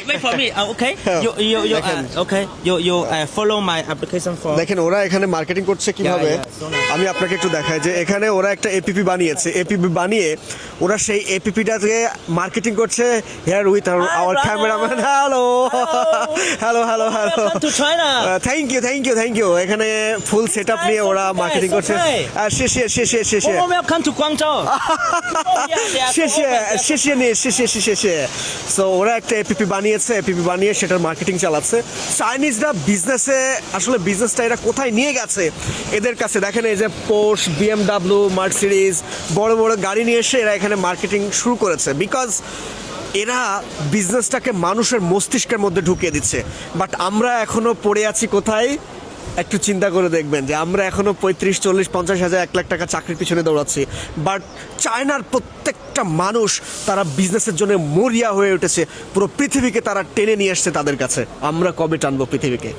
Wait for me. Okay. You. Okay. You follow my application form. দেখেন ওরা এখানে marketing করছে কিভাবে, আমি আপনাকে একটু দেখাই যে এখানে ওরা একটা এপিপি বানিয়েছে, এপিপি বানিয়ে ওরা সেই এপিপিটাকে মার্কেটিং করছে here with our cameraman. Hello hello hello hello, Welcome to China. Thank you. এখানে ফুল সেটআপ নিয়ে ওরা মার্কেটিং করছে। শেষে Welcome to Guangzhou. শেষে সো ওরা একটা এপিপি বানিয়েছে, এপিপি বানিয়ে সেটার মার্কেটিং চালাচ্ছে। চাইনিজরা বিজনেসে আসলে বিজনেসটা এরা কোথায় নিয়ে গেছে এদের কাছে দেখেন, এই যে পোর্শ, বিএমডাব্লিউ, মার্সিডিজ বড় বড় গাড়ি নিয়ে এসে এরা এখানে মার্কেটিং শুরু করেছে, বিকজ এরা বিজনেসটাকে মানুষের মস্তিষ্কের মধ্যে ঢুকিয়ে দিচ্ছে। বাট আমরা এখনো পড়ে আছি কোথায়, একটু চিন্তা করে দেখবেন যে আমরা এখনো 35, 40, 50 হাজার, 1 লাখ টাকা চাকরির পিছনে দৌড়াচ্ছি। বাট চায়নার প্রত্যেকটা মানুষ তারা বিজনেসের জন্য মরিয়া হয়ে উঠেছে, পুরো পৃথিবীকে তারা টেনে নিয়ে আসছে তাদের কাছে। আমরা কবে টানবো পৃথিবীকে?